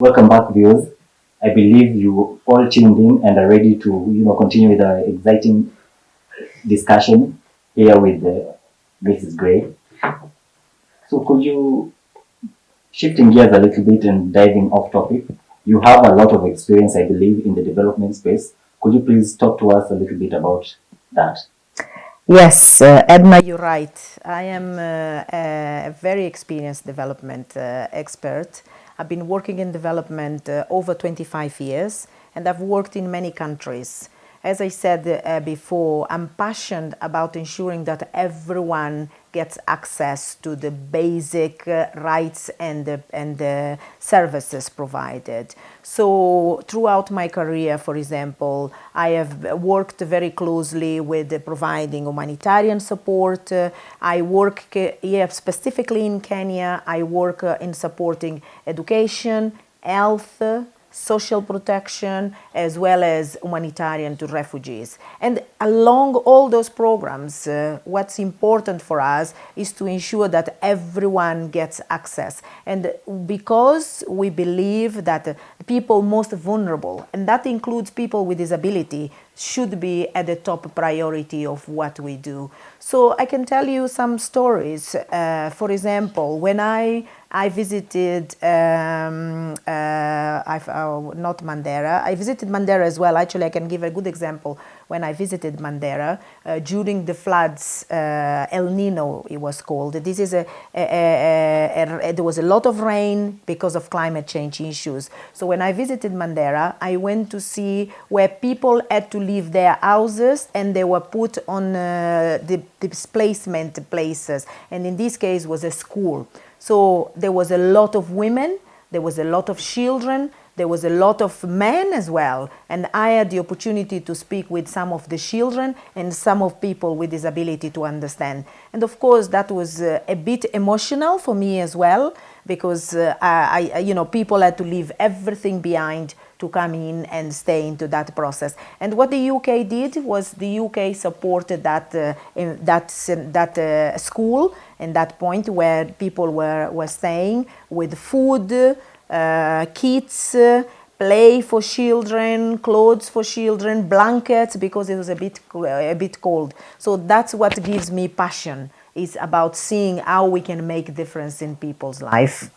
Welcome back, viewers. I believe you all tuned in and are ready to, continue with the exciting discussion here with Mrs. Gray. So, could you shifting gears a little bit and diving off topic? You have a lot of experience, I believe, in the development space. Could you please talk to us a little bit about that? Yes, Edna, you're right. I am a very experienced development expert. I've been working in development over 25 years, and I've worked in many countries. As I said before, I'm passionate about ensuring that everyone gets access to the basic rights and the services provided. So throughout my career, for example, I have worked very closely with providing humanitarian support. I work here specifically in Kenya. I work in supporting education, health, social protection, as well as humanitarian to refugees. And along all those programs, what's important for us is to ensure that everyone gets access. And because we believe that people most vulnerable, and that includes people with disability, should be at the top priority of what we do. So I can tell you some stories. For example, when I visited not Mandera. I visited Mandera as well. Actually, I can give a good example. When I visited Mandera during the floods, El Nino, it was called. This is there was a lot of rain because of climate change issues. So when I visited Mandera, I went to see where people had to leave their houses and they were put on the displacement places. And in this case, was a school. So there was a lot of women, there was a lot of children, there was a lot of men as well. And I had the opportunity to speak with some of the children and some of people with disability to understand. And of course, that was a bit emotional for me as well, because people had to leave everything behind to come in and stay into that process. And what the UK did was the UK supported that school and that point where people were staying with food, kits, play for children, clothes for children, blankets, because it was a bit cold. So that's what gives me passion. It's about seeing how we can make a difference in people's life.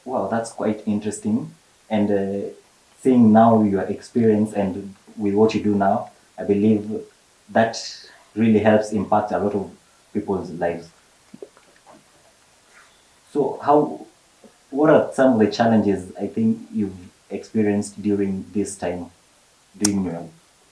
Wow, that's quite interesting. And seeing now your experience and with what you do now, I believe that really helps impact a lot of people's lives. So what are some of the challenges I think you've experienced during this time doing your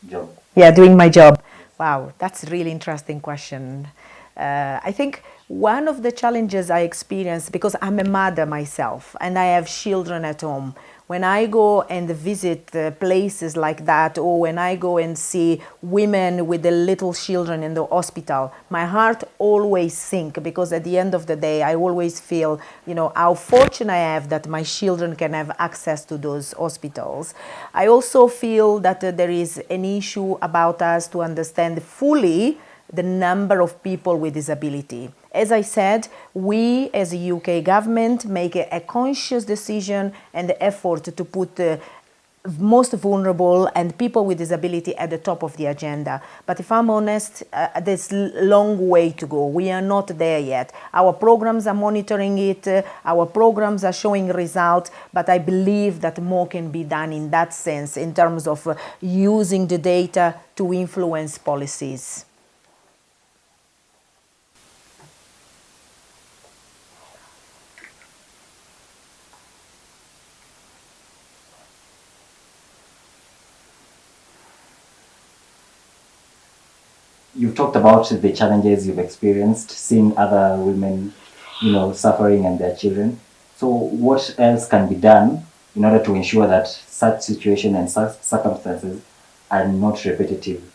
job? Yeah, doing my job. Wow, that's a really interesting question. I think one of the challenges I experience, because I'm a mother myself and I have children at home, when I go and visit places like that, or when I go and see women with the little children in the hospital, my heart always sinks, because at the end of the day, I always feel, how fortunate I have that my children can have access to those hospitals. I also feel that there is an issue about us to understand fully the number of people with disability. As I said, we as a UK government make a conscious decision and effort to put the most vulnerable and people with disability at the top of the agenda. But if I'm honest, there's a long way to go. We are not there yet. Our programs are monitoring it, our programs are showing results, but I believe that more can be done in that sense in terms of using the data to influence policies. You've talked about the challenges you've experienced, seeing other women, suffering and their children. So what else can be done in order to ensure that such situation and such circumstances are not repetitive?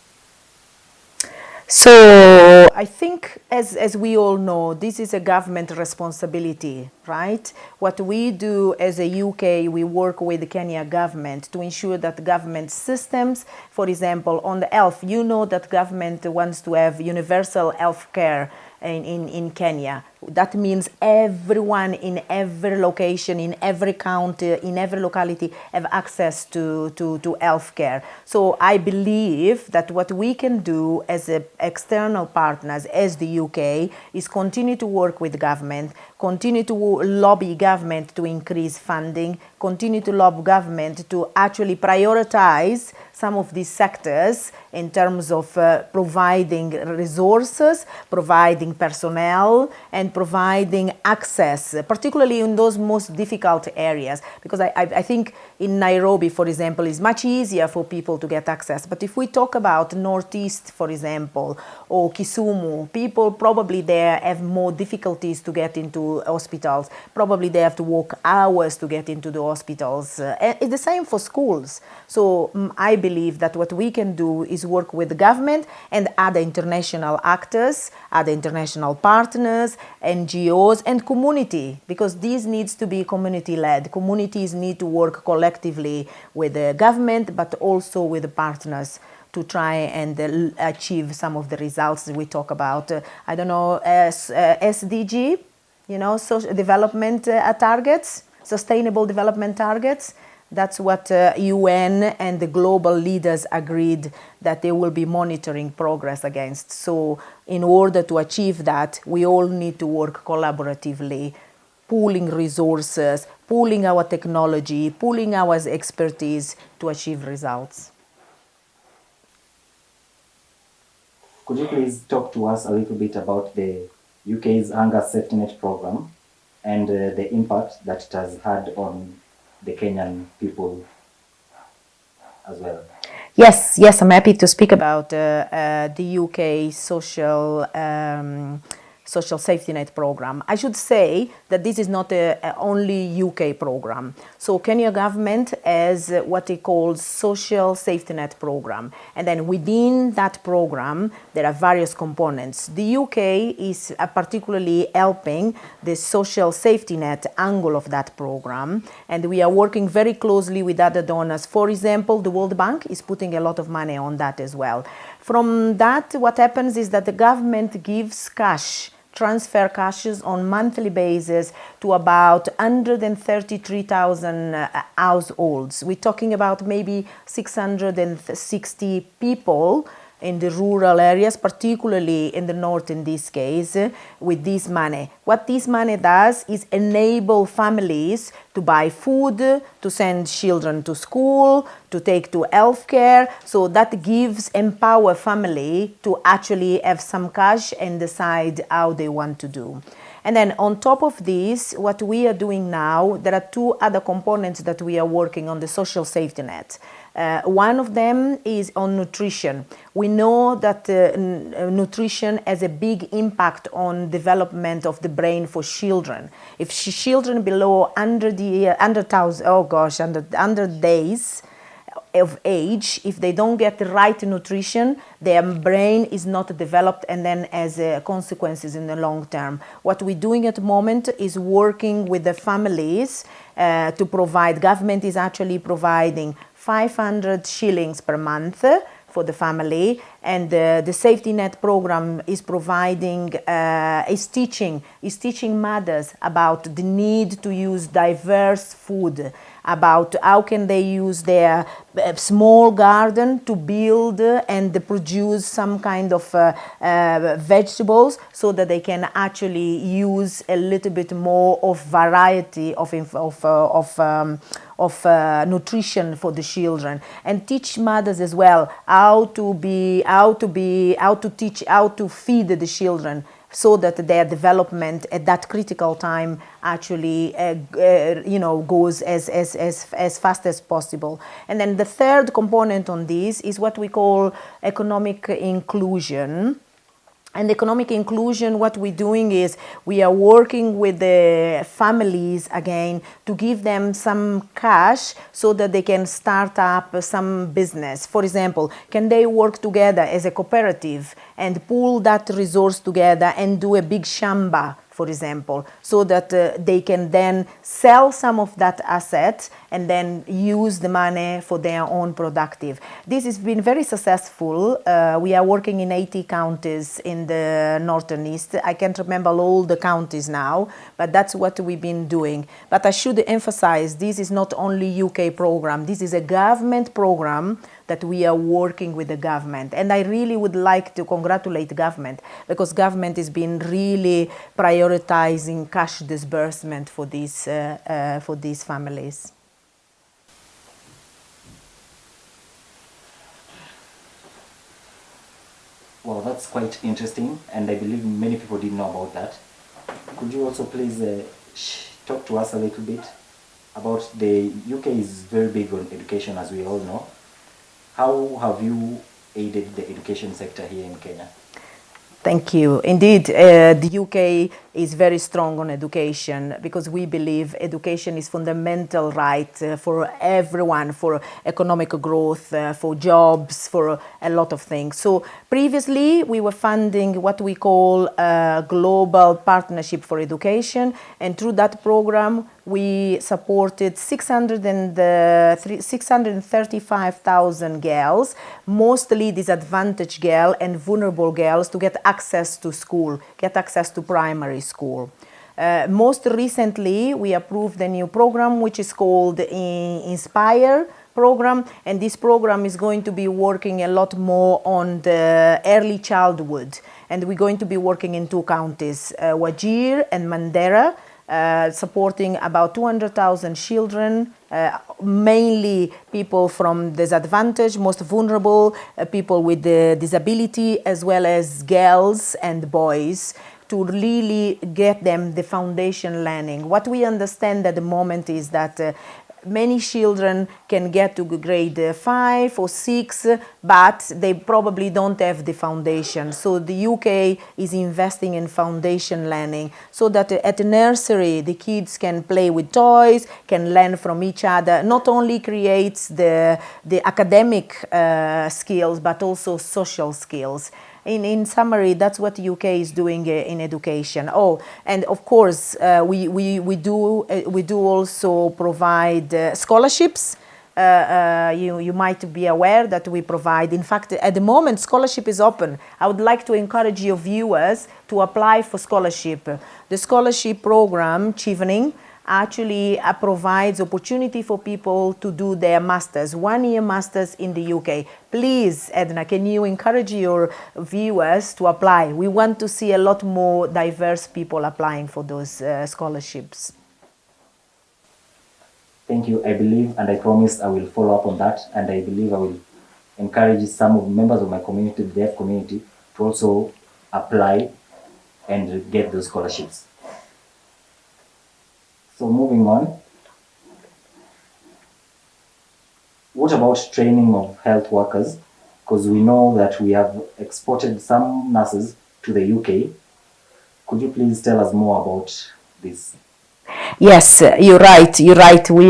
So I think, as we all know, this is a government responsibility, right? What we do as a UK, we work with the Kenya government to ensure that government systems, for example, on the health, that government wants to have universal health care in Kenya. That means everyone in every location, in every county, in every locality have access to healthcare. So I believe that what we can do as external partners, as the UK, is continue to work with government, continue to lobby government to increase funding, continue to lobby government to actually prioritize some of these sectors in terms of providing resources, providing personnel, and providing access, particularly in those most difficult areas. Because I think in Nairobi, for example, it's much easier for people to get access. But if we talk about Northeast, for example, or Kisumu, people probably there have more difficulties to get into hospitals. Probably they have to walk hours to get into the hospitals. And it's the same for schools. So I believe that what we can do is work with the government and other international actors, other international partners, NGOs, and community, because this needs to be community-led. Communities need to work collectively with the government, but also with the partners to try and achieve some of the results that we talk about. I don't know, SDG, social development targets, sustainable development targets. That's what UN and the global leaders agreed that they will be monitoring progress against. So in order to achieve that, we all need to work collaboratively, pooling resources, pooling our technology, pooling our expertise to achieve results. Could you please talk to us a little bit about the UK's Hunger Safety Net program and the impact that it has had on the Kenyan people as well? Yes, I'm happy to speak about the UK social safety net program. I should say that this is not a only UK program. So Kenya government has what they call social safety net program. And then within that program, there are various components. The UK is particularly helping the social safety net angle of that program. And we are working very closely with other donors. For example, the World Bank is putting a lot of money on that as well. From that, what happens is that the government gives cash, transfer cashes on monthly basis to about 133,000 households. We're talking about maybe 660 people in the rural areas, particularly in the north in this case, with this money. What this money does is enable families to buy food, to send children to school, to take to healthcare. So that empower family to actually have some cash and decide how they want to do. And then on top of this, what we are doing now, there are two other components that we are working on the social safety net. One of them is on nutrition. We know that nutrition has a big impact on development of the brain for children. If children below 100 days of age, if they don't get the right nutrition, their brain is not developed and then has consequences in the long term. What we're doing at the moment is working with the families to provide, government is actually providing 500 shillings per month for the family, and the safety net program is providing, is teaching mothers about the need to use diverse food, about how can they use their small garden to build and produce some kind of vegetables, so that they can actually use a little bit more of variety of nutrition for the children, and teach mothers as well how to feed the children, so that their development at that critical time actually goes as fast as possible. And then the third component on this is what we call economic inclusion. And economic inclusion, what we're doing is we are working with the families again to give them some cash so that they can start up some business. For example, can they work together as a cooperative and pool that resource together and do a big shamba for example, so that they can then sell some of that asset and then use the money for their own productive. This has been very successful. We are working in 80 counties in the northern east. I can't remember all the counties now, but that's what we've been doing. But I should emphasize, this is not only UK program. This is a government program that we are working with the government. And I really would like to congratulate the government, because government has been really prioritizing cash disbursement for these families. Well, that's quite interesting, and I believe many people didn't know about that. Could you also please talk to us a little bit about the UK is very big on education, as we all know. How have you aided the education sector here in Kenya? Thank you. Indeed, the UK is very strong on education, because we believe education is fundamental right for everyone, for economic growth, for jobs, for a lot of things. So previously we were funding what we call a global partnership for education, and through that program we supported 635,000 girls, mostly disadvantaged girls and vulnerable girls, to get access to school, get access to primary school. Most recently, we approved a new program which is called Inspire program, and this program is going to be working a lot more on the early childhood, and we're going to be working in 2 counties, Wajir and Mandera, supporting about 200,000 children, mainly people from disadvantaged, most vulnerable, people with disability, as well as girls and boys, to really get them the foundation learning. What we understand at the moment is that many children can get to grade 5 or 6, but they probably don't have the foundation. So the UK is investing in foundation learning, so that at nursery the kids can play with toys, can learn from each other. Not only creates the academic skills, but also social skills. In summary, that's what the UK is doing in education. Oh, and of course, we do also provide scholarships. You might be aware that we provide. In fact, at the moment, scholarship is open. I would like to encourage your viewers to apply for scholarship. The scholarship program, Chevening, actually provides opportunity for people to do their masters, 1-year masters in the UK. Please, Edna, can you encourage your viewers to apply? We want to see a lot more diverse people applying for those scholarships. Thank you. I believe, and I promise I will follow up on that, and I believe I will encourage some of the members of my community, the deaf community, to also apply and get those scholarships. So moving on, what about training of health workers? Because we know that we have exported some nurses to the UK. Could you please tell us more about this? Yes, you're right. You're right. We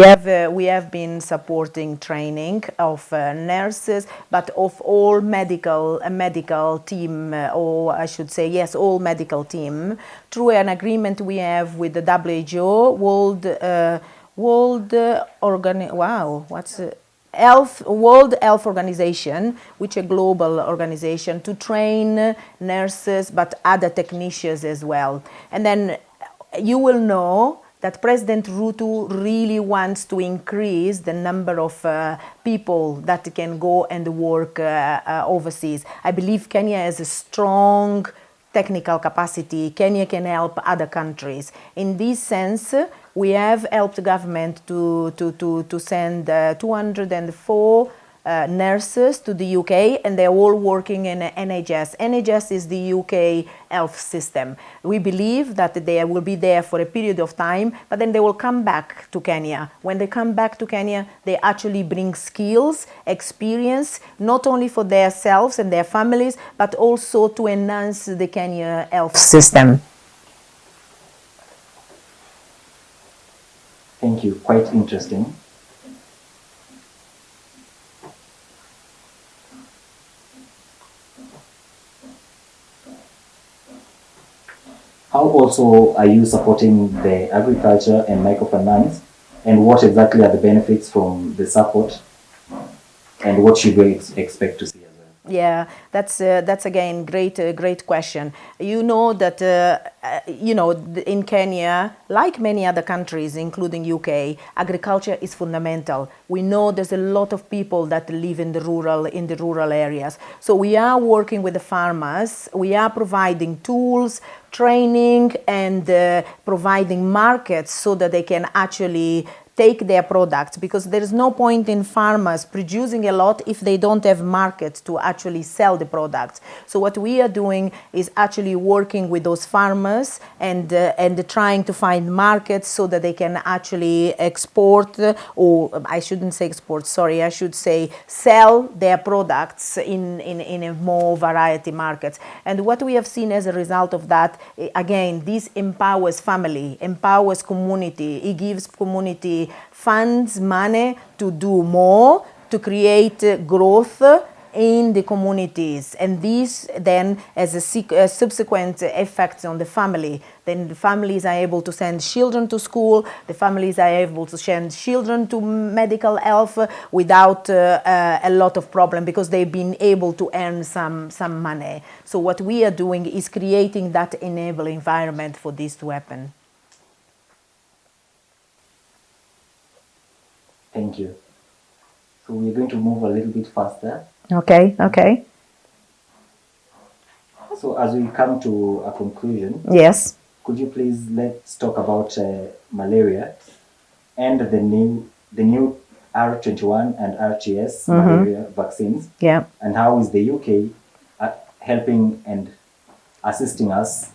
have been supporting training of nurses, but of all medical team, or I should say, yes, all medical team, through an agreement we have with the WHO, World Health Organization, which is a global organization, to train nurses, but other technicians as well. And then you will know that President Ruto really wants to increase the number of people that can go and work overseas. I believe Kenya has a strong technical capacity. Kenya can help other countries. In this sense, we have helped the government to send 204 nurses to the UK, and they're all working in NHS. NHS is the UK health system. We believe that they will be there for a period of time, but then they will come back to Kenya. When they come back to Kenya, they actually bring skills, experience, not only for themselves and their families, but also to enhance the Kenya health system. Thank you. Quite interesting. How also are you supporting the agriculture and microfinance? And what exactly are the benefits from the support? And what should we expect to see as well? Yeah, that's again great question. You know that in Kenya, like many other countries, including UK, agriculture is fundamental. We know there's a lot of people that live in the rural areas. So we are working with the farmers. We are providing tools, training, and providing markets so that they can actually take their products, because there is no point in farmers producing a lot if they don't have markets to actually sell the products. So what we are doing is actually working with those farmers and trying to find markets so that they can actually export, or I shouldn't say export, sorry, I should say sell their products in a more variety markets. And what we have seen as a result of that, again, this empowers family, empowers community. It gives community funds, money to do more, to create growth in the communities, and this then has a subsequent effects on the family. Then the families are able to send children to school, the families are able to send children to medical health without a lot of problem, because they've been able to earn some money. So what we are doing is creating that enabling environment for this to happen. Thank you. So we're going to move a little bit faster. Okay. So as we come to a conclusion, Yes. could you please let's talk about malaria and the new R21 and RTS malaria vaccines? Yeah. And how is the UK helping and assisting us,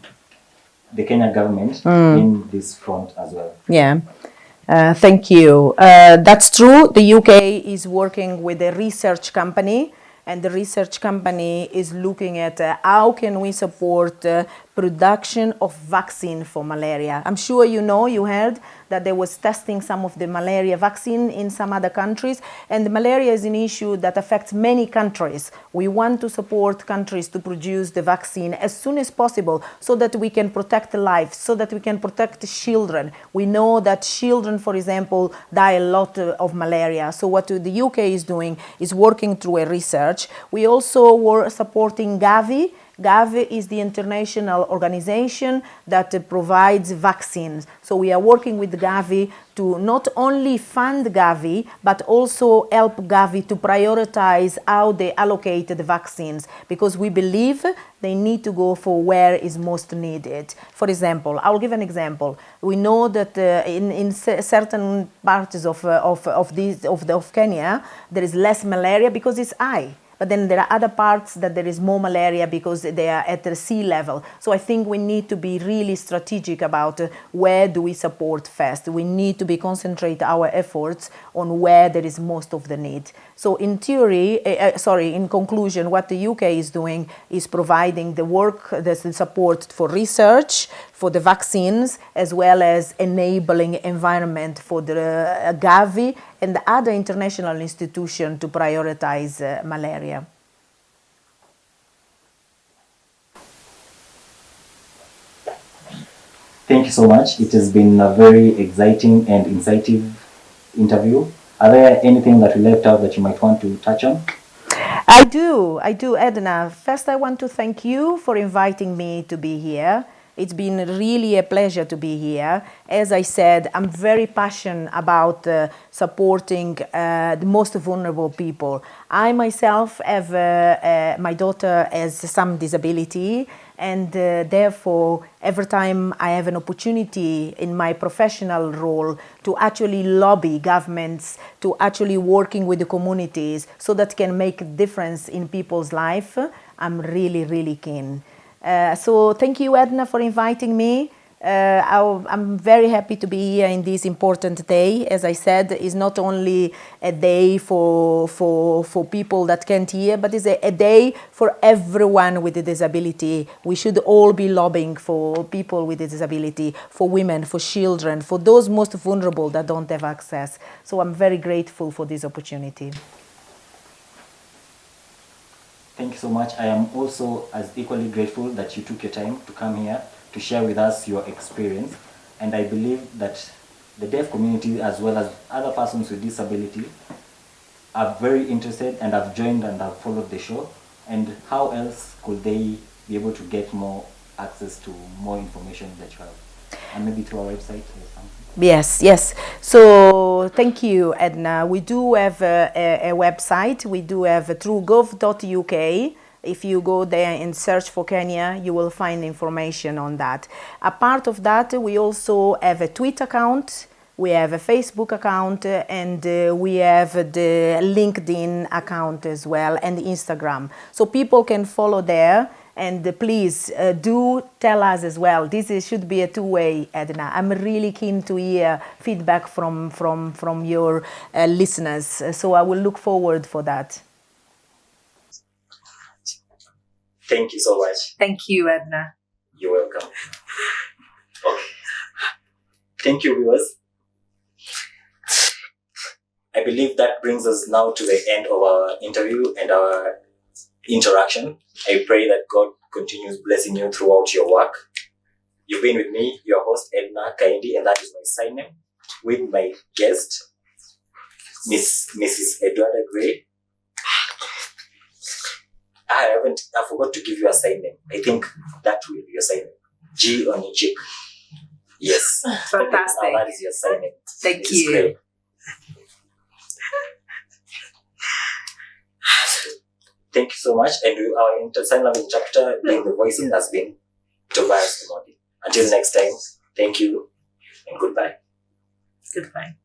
the Kenya government, in this front as well? Yeah. Thank you. That's true. The UK is working with a research company, and the research company is looking at how can we support production of vaccine for malaria. I'm sure you heard that there was testing some of the malaria vaccine in some other countries, and the malaria is an issue that affects many countries. We want to support countries to produce the vaccine as soon as possible so that we can protect lives, so that we can protect children. We know that children, for example, die a lot of malaria. So what the UK is doing is working through a research. We also were supporting Gavi. Gavi is the international organization that provides vaccines. So we are working with Gavi to not only fund Gavi, but also help Gavi to prioritize how they allocate the vaccines, because we believe they need to go for where is most needed. For example, I'll give an example. We know that in certain parts of Kenya, there is less malaria because it's high. But then there are other parts that there is more malaria because they are at the sea level. So I think we need to be really strategic about where do we support first. We need to be concentrate our efforts on where there is most of the need. So in conclusion, what the UK is doing is providing the support for research, for the vaccines, as well as enabling environment for the Gavi and the other international institutions to prioritize malaria. Thank you so much. It has been a very exciting and insightful interview. Are there anything that we left out that you might want to touch on? I do, Edna. First, I want to thank you for inviting me to be here. It's been really a pleasure to be here. As I said, I'm very passionate about supporting the most vulnerable people. I myself have, my daughter has some disability, and therefore every time I have an opportunity in my professional role to actually lobby governments, to actually working with the communities so that can make a difference in people's life, I'm really keen. So thank you, Edna, for inviting me. I'm very happy to be here in this important day. As I said, it's not only a day for people that can't hear, but it's a day for everyone with a disability. We should all be lobbying for people with a disability, for women, for children, for those most vulnerable that don't have access. So I'm very grateful for this opportunity. Thank you so much. I am also as equally grateful that you took your time to come here to share with us your experience. And I believe that the deaf community, as well as other persons with disability, are very interested and have joined and have followed the show. And how else could they be able to get more access to more information that you have? And maybe through our website or something? Yes. So thank you, Edna. We do have a website. We do have through gov.uk. If you go there and search for Kenya, you will find information on that. Apart of that, we also have a Twitter account. We have a Facebook account, and we have the LinkedIn account as well, and Instagram. So people can follow there. And please do tell us as well. This should be a two-way, Edna. I'm really keen to hear feedback from your listeners. So I will look forward for that. Thank you so much. Thank you, Edna. You're welcome. Okay. Thank you, viewers. I believe that brings us now to the end of our interview and our interaction. I pray that God continues blessing you throughout your work. You've been with me, your host, Edna Kaindi, and that is my sign name, with my guest, Mrs. Eduarda Gray. I forgot to give you a sign name. I think that will be your sign name. G on your cheek. Yes. Fantastic. Now that is your sign name. Thank Mrs. you. Gray. Thank you so much. And our sign language interpreter doing the voicing has been Tobias Timothy. Until next time, thank you and goodbye. Goodbye.